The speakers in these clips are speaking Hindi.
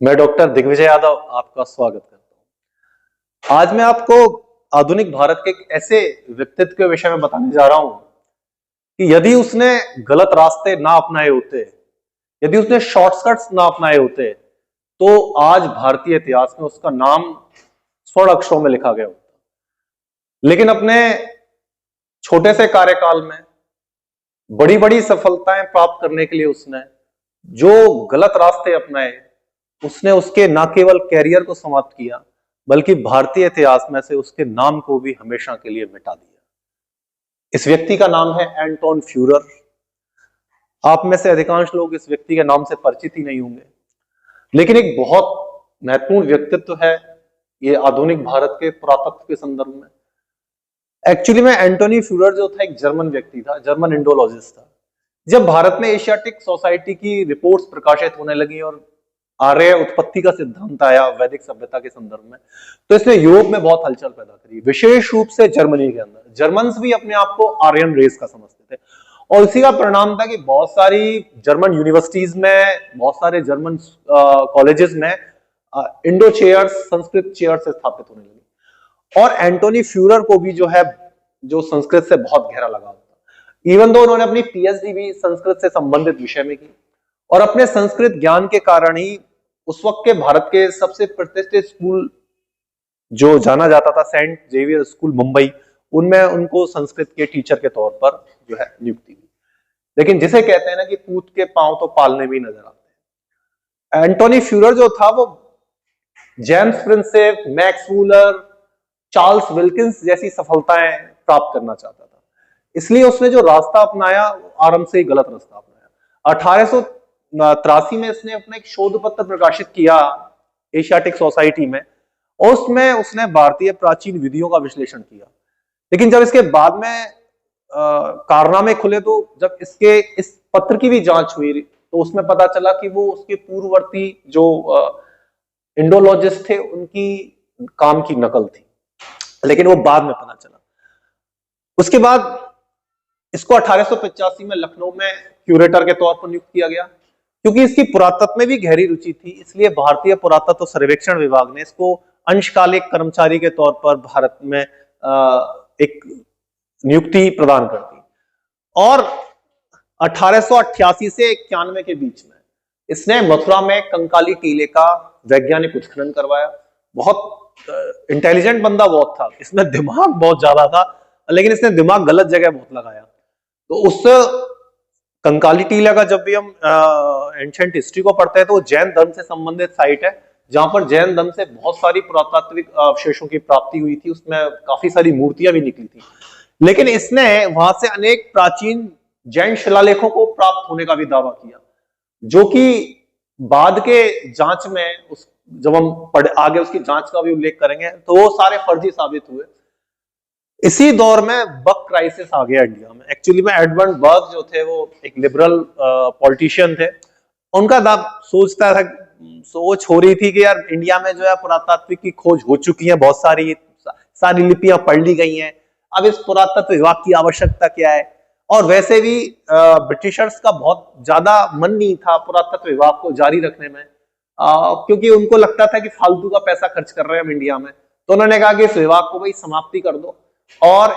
मैं डॉक्टर दिग्विजय यादव आपका स्वागत करता हूं। आज मैं आपको आधुनिक भारत के एक ऐसे व्यक्तित्व के विषय में बताने जा रहा हूं कि यदि उसने गलत रास्ते ना अपनाए होते, यदि उसने शॉर्टकट्स ना अपनाए होते, तो आज भारतीय इतिहास में उसका नाम स्वर्ण अक्षरों में लिखा गया होता। लेकिन अपने छोटे से कार्यकाल में बड़ी बड़ी सफलताएं प्राप्त करने के लिए उसने जो गलत रास्ते अपनाए, उसने उसके न केवल कैरियर को समाप्त किया बल्कि भारतीय इतिहास में से उसके नाम को भी हमेशा के लिए मिटा दिया। इस व्यक्ति का नाम है एंटोन फ्यूरर। आप में से अधिकांश लोग इस व्यक्ति के नाम से परिचित ही नहीं होंगे, लेकिन एक बहुत महत्वपूर्ण व्यक्तित्व है ये आधुनिक भारत के पुरातत्व के संदर्भ में। एक्चुअली में एंटोनी फ्यूरर जो था एक जर्मन व्यक्ति था, जर्मन इंडोलॉजिस्ट था। जब भारत में एशियाटिक सोसाइटी की रिपोर्ट्स प्रकाशित होने लगी और आर्य उत्पत्ति का सिद्धांत आया वैदिक सभ्यता के संदर्भ में, तो इसने यूरोप में बहुत हलचल पैदा करी, विशेष रूप से जर्मनी के अंदर। जर्मन्स भी अपने आप को आर्यन रेस का समझते थे और इसी का परिणाम था कि बहुत सारी जर्मन यूनिवर्सिटीज में, बहुत सारे जर्मन कॉलेजेस में इंडो चेयर्स, संस्कृत चेयर्स स्थापित होने लगी। और एंटोनी फ्यूरर को भी जो है, जो संस्कृत से बहुत गहरा लगाव था। इवन दो उन्होंने अपनी पीएचडी भी संस्कृत से संबंधित विषय में की और अपने संस्कृत ज्ञान के कारण ही उस वक्त के भारत के सबसे प्रतिष्ठित स्कूल जो जाना जाता था, सेंट जेवियर स्कूल मुंबई, उनमें उनको संस्कृत के टीचर के तौर पर जो है नियुक्ति हुई। लेकिन जिसे कहते हैं ना कि पूत के पांव तो पालने में नजर आते हैं। एंटोनी फ्यूरर जो था वो James Prinsep, Max Muller, Charles Wilkins जैसी सफलताएं प्राप्त करना चाहता था। इसलिए उसने जो रास्ता अपनाया आरंभ से ही गलत रास्ता अपनाया। 1883 में इसने अपना एक शोध पत्र प्रकाशित किया एशियाटिक सोसाइटी में और उसमें उसने भारतीय प्राचीन विधियों का विश्लेषण किया। लेकिन जब इसके बाद में कारनामे खुले, तो जब इसके इस पत्र की भी जांच हुई तो उसमें पता चला कि वो उसके पूर्ववर्ती जो इंडोलॉजिस्ट थे उनकी काम की नकल थी। लेकिन वो बाद में पता चला। उसके बाद इसको 1885 में लखनऊ में क्यूरेटर के तौर पर नियुक्त किया गया। क्योंकि इसकी पुरातत्व में भी गहरी रुचि थी, इसलिए भारतीय पुरातत्व सर्वेक्षण विभाग ने इसको अंशकालिक कर्मचारी के तौर पर भारत में एक नियुक्ति प्रदान कर दी। और 1888 से 91 के बीच में इसने मथुरा में कंकाली टीले का वैज्ञानिक उत्खनन करवाया। बहुत इंटेलिजेंट बंदा बहुत था, इसमें दिमाग बहुत ज्यादा था, लेकिन इसने दिमाग गलत जगह बहुत लगाया। तो उस कंकाली टीला का जब भी हम एंशिएंट हिस्ट्री को पढ़ते हैं तो जैन धर्म से संबंधित साइट है, जहां पर जैन धर्म से बहुत सारी पुरातात्विक अवशेषों की प्राप्ति हुई थी। उसमें काफी सारी मूर्तियां भी निकली थी। लेकिन इसने वहां से अनेक प्राचीन जैन शिलालेखों को प्राप्त होने का भी दावा किया, जो कि बाद के जांच में जब हम आगे उसकी जांच का भी उल्लेख करेंगे तो वो सारे फर्जी साबित हुए। इसी दौर में बक क्राइसिस आ गया इंडिया में। एक्चुअली में एडवर्ड बर्ग जो थे वो एक लिबरल पॉलिटिशियन थे। उनका सोचता था, सोच हो रही थी कि यार इंडिया में जो है पुरातात्विक की खोज हो चुकी है, बहुत सारी लिपियां पढ़ ली गई हैं, अब इस पुरातत्व विभाग की आवश्यकता क्या है। और वैसे भी ब्रिटिशर्स का बहुत ज्यादा मन नहीं था पुरातत्व विभाग को जारी रखने में, क्योंकि उनको लगता था कि फालतू का पैसा खर्च कर रहे हैं हम इंडिया में। तो उन्होंने कहा कि इस विभाग को भाई समाप्ति कर दो। और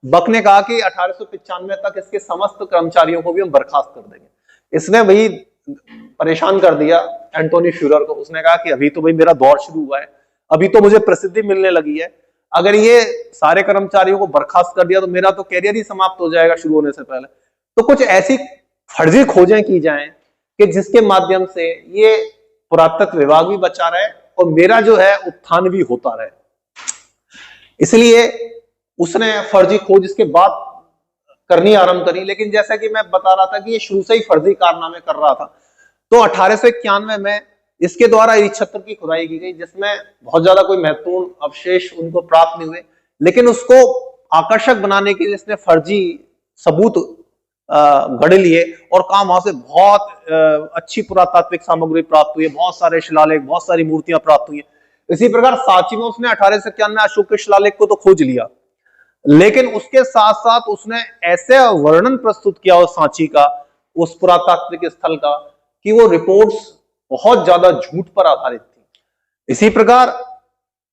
बक ने कहा कि 1895 तक इसके समस्त कर्मचारियों को भी हम बर्खास्त कर देंगे। इसने भाई परेशान कर दिया एंटोनी फ्यूरर को। उसने कहा कि अभी तो भाई मेरा दौर शुरू हुआ है, अभी तो मुझे प्रसिद्धि मिलने लगी है, अगर ये सारे कर्मचारियों को बर्खास्त कर दिया तो मेरा तो कैरियर ही समाप्त हो जाएगा शुरू होने से पहले। तो कुछ ऐसी फर्जी खोजें की जाएं कि जिसके माध्यम से ये पुरातत्व विभाग भी बचा रहे और मेरा जो है उत्थान भी होता रहे। इसलिए उसने फर्जी खोज इसके बाद करनी आरंभ करी। लेकिन जैसा कि मैं बता रहा था कि ये शुरू से ही फर्जी कारनामे कर रहा था। तो 1891 में इसके द्वारा इस क्षेत्र की खुदाई की गई, जिसमें बहुत ज्यादा कोई महत्वपूर्ण अवशेष उनको प्राप्त नहीं हुए। लेकिन उसको आकर्षक बनाने के लिए इसने फर्जी सबूत गढ़ लिए और कहा वहां से बहुत अच्छी पुरातात्विक सामग्री प्राप्त हुई है, बहुत सारे शिलालेख, बहुत सारी मूर्तियां प्राप्त हुई है। इसी प्रकार सांची में उसने 1891 अशोक के शिलालेख को तो खोज लिया, लेकिन उसके साथ साथ उसने ऐसे वर्णन प्रस्तुत किया उस सांची का, उस पुरातात्विक स्थल का, कि वो रिपोर्ट्स बहुत ज्यादा झूठ पर आधारित थी। इसी प्रकार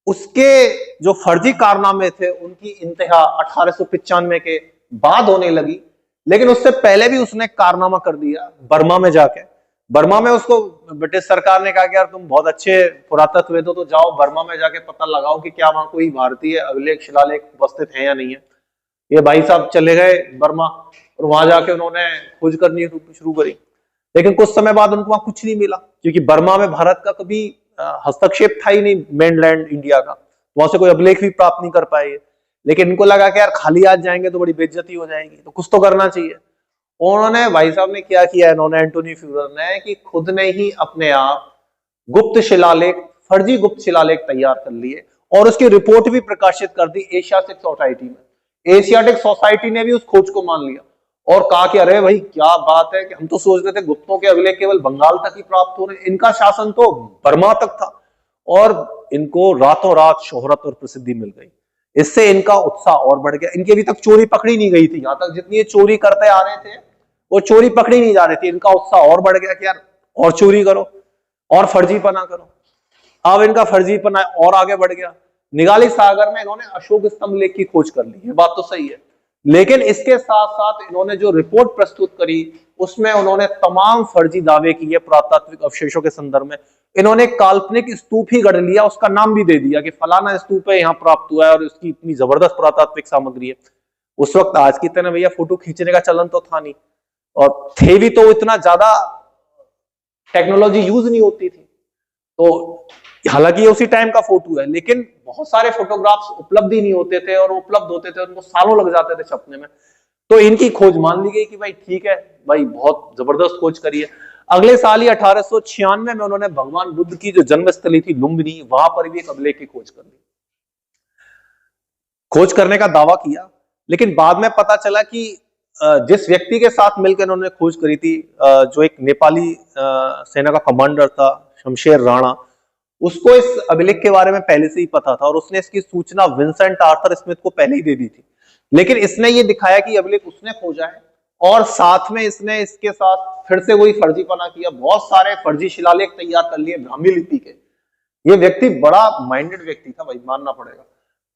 उसके जो फर्जी कारनामे थे उनकी इंतहा 1895 के बाद होने लगी, लेकिन उससे पहले भी उसने कारनामा कर दिया बर्मा में जाके। बर्मा में उसको ब्रिटिश सरकार ने कहा कि यार तुम बहुत अच्छे पुरातत्वविद हो, तो जाओ बर्मा में जाके पता लगाओ कि क्या वहां कोई भारतीय अभिलेख शिलालेख उपस्थित है या नहीं है। ये भाई साहब चले गए बर्मा और वहां जाके उन्होंने खोज करनी शुरू करी, लेकिन कुछ समय बाद उनको वहां कुछ नहीं मिला, क्योंकि बर्मा में भारत का कभी हस्तक्षेप था ही नहीं, मेनलैंड इंडिया का, वहां से कोई अभिलेख भी प्राप्त नहीं कर पाए। लेकिन इनको लगा कि यार खाली आज जाएंगे तो बड़ी बेइज्जती हो जाएगी, तो कुछ तो करना चाहिए। उन्होंने, भाई साहब ने क्या किया, इन्होंने एंटोनी फ्यूरर ने, कि खुद ने ही अपने आप गुप्त शिलालेख, फर्जी गुप्त शिलालेख तैयार कर लिए और उसकी रिपोर्ट भी प्रकाशित कर दी एशियाटिक सोसाइटी में। एशियाटिक सोसाइटी ने भी उस खोज को मान लिया और कहा कि अरे भाई क्या बात है, कि हम तो सोच रहे थे गुप्तों के अभिलेख केवल बंगाल तक ही प्राप्त हो रहे, इनका शासन तो बर्मा तक था। और इनको रातों रात शोहरत और प्रसिद्धि मिल गई, इससे इनका उत्साह और बढ़ गया। इनकी अभी तक चोरी पकड़ी नहीं गई थी, यहां तक जितनी ये चोरी करते आ रहे थे वो चोरी पकड़ी नहीं जा रही थी। इनका उत्साह और बढ़ गया कि यार और चोरी करो और फर्जीपना करो। अब इनका फर्जीपना और आगे बढ़ गया। निगाली सागर में इन्होंने अशोक स्तंभ लेख की खोज कर ली, ये बात तो सही है, लेकिन इसके साथ साथ इन्होंने जो रिपोर्ट प्रस्तुत करी उसमें उन्होंने तमाम फर्जी दावे किए पुरातात्विक अवशेषों के संदर्भ में। इन्होंने काल्पनिक स्तूप ही गढ़ लिया, उसका नाम भी दे दिया कि फलाना स्तूप है, यहाँ प्राप्त हुआ है और उसकी इतनी जबरदस्त पुरातात्विक सामग्री है। उस वक्त आज की तरह भैया फोटो खींचने का चलन तो था नहीं, और थे भी तो इतना ज्यादा टेक्नोलॉजी यूज नहीं होती थी। तो हालांकि ये उसी टाइम का फोटो है, लेकिन बहुत सारे फोटोग्राफ्स उपलब्ध ही नहीं होते थे, और उपलब्ध होते थे उनको सालों लग जाते थे छपने में। तो इनकी खोज मान ली गई कि भाई ठीक है भाई, बहुत जबरदस्त खोज करी है। अगले साल ही 1896 में उन्होंने भगवान बुद्ध की जो जन्मस्थली थी लुम्बिनी, वहां पर भी एक अभिलेख की खोज कर ली, खोज करने का दावा किया। लेकिन बाद में पता चला कि जिस व्यक्ति के साथ मिलकर उन्होंने खोज करी थी, जो एक नेपाली सेना का कमांडर था, शमशेर राणा, उसको इस अभिलेख के बारे में पहले से ही पता था और उसने इसकी सूचना विंसेंट आर्थर स्मिथ को पहले ही दे दी थी। लेकिन इसने ये दिखाया कि अभिलेख उसने खोजा है, और साथ में इसने इसके साथ फिर से वही फर्जीपना किया, बहुत सारे फर्जी शिलालेख तैयार कर लिए ब्राह्मी लिपि के। ये व्यक्ति बड़ा माइंडेड व्यक्ति था भाई, मानना पड़ेगा।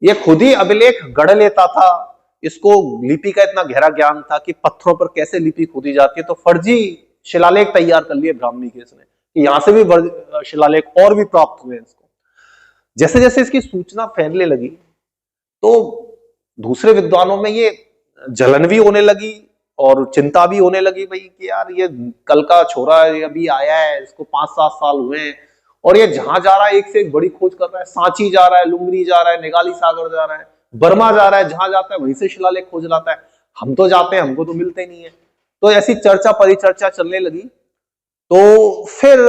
ये खुद ही अभिलेख गढ़ लेता था, इसको लिपि का इतना गहरा ज्ञान था कि पत्थरों पर कैसे लिपि खोदी जाती है। तो फर्जी शिलालेख तैयार कर लिए ब्राह्मी के इसने, यहां से भी शिलालेख और भी प्राप्त हुए इसको। जैसे जैसे इसकी सूचना फैलने लगी तो दूसरे विद्वानों में ये जलन भी होने लगी और चिंता भी होने लगी भाई कि यार ये कल का छोरा है, अभी आया है, इसको 5-7 साल हुए हैं और ये जहां जा रहा है एक से एक बड़ी खोज कर रहा है। सांची जा रहा है, लुम्बिनी जा रहा है, निगाली सागर जा रहा है, बर्मा जा रहा है, जहां जाता है वहीं से शिलालेख खोज लाता है। हम तो जाते हैं, हमको तो मिलते नहीं है। तो ऐसी चर्चा परिचर्चा चलने लगी। तो फिर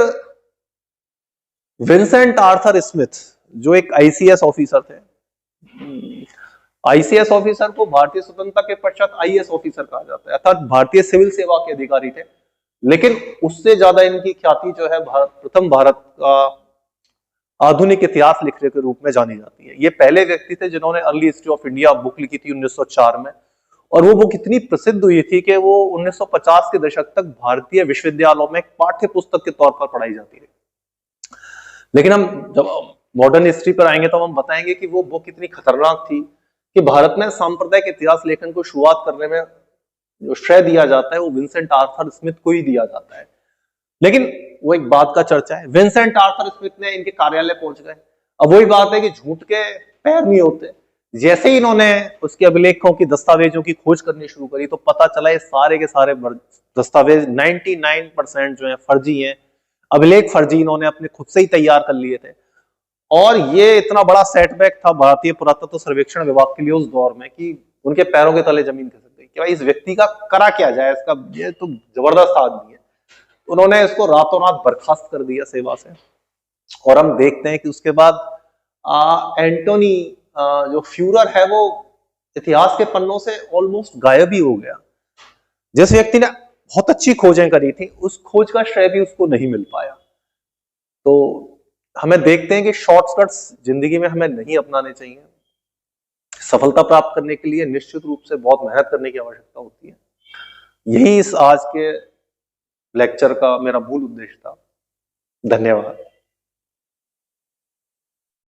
विंसेंट आर्थर स्मिथ, जो एक आईसीएस ऑफिसर थे, आईसीएस ऑफिसर को भारतीय स्वतंत्रता के पश्चात आईएएस ऑफिसर कहा जाता है, अर्थात भारतीय सिविल सेवा के अधिकारी थे। लेकिन उससे ज्यादा इनकी ख्याति जो है प्रथम भारत का आधुनिक इतिहास लिखने के रूप में जानी जाती है। ये पहले व्यक्ति थे जिन्होंने early history of India book लिखी थी 1904 में, और वो बुक इतनी प्रसिद्ध हुई थी कि वो 1950 के दशक तक भारतीय विश्वविद्यालयों में पाठ्य पुस्तक के तौर पर पढ़ाई जाती रही। लेकिन हम जब मॉडर्न हिस्ट्री पर आएंगे तो हम बताएंगे कि वो बुक इतनी खतरनाक थी कि भारत में सांप्रदायिक इतिहास लेखन को शुरुआत करने में जो श्रेय दिया जाता है वो विंसेंट आर्थर स्मिथ को ही दिया जाता है। लेकिन वो एक बात का चर्चा है, विंसेंट आर्थर स्मिथ ने इनके कार्यालय पहुंच गए। अब वही बात है कि झूठ के पैर नहीं होते। जैसे ही इन्होंने उसके अभिलेखों की, दस्तावेजों की खोज करनी शुरू करी तो पता चला ये सारे के सारे दस्तावेज 99% जो है फर्जी हैं। अभिलेख फर्जी इन्होंने अपने खुद से ही तैयार कर लिए थे। और ये इतना बड़ा सेटबैक था भारतीय पुरातत्व सर्वेक्षण विभाग के लिए उस दौर में कि उनके पैरों के तले जमीन खिसक गई कि भाई इस व्यक्ति का करा क्या जाए, इसका ये तो जबरदस्त आदमी है। उन्होंने इसको रातों रात बर्खास्त कर दिया सेवा से। और हम देखते हैं कि उसके बाद एंटोनी जो फ्यूरर है वो इतिहास के पन्नों से ऑलमोस्ट गायब ही हो गया। जिस व्यक्ति ने बहुत अच्छी खोजें करी थी उस खोज का श्रेय भी उसको नहीं मिल पाया। तो हमें देखते हैं कि शॉर्टकट्स जिंदगी में हमें नहीं अपनाने चाहिए। सफलता प्राप्त करने के लिए निश्चित रूप से बहुत मेहनत करने की आवश्यकता होती है। यही इस आज के लेक्चर का मेरा मूल उद्देश्य था। धन्यवाद।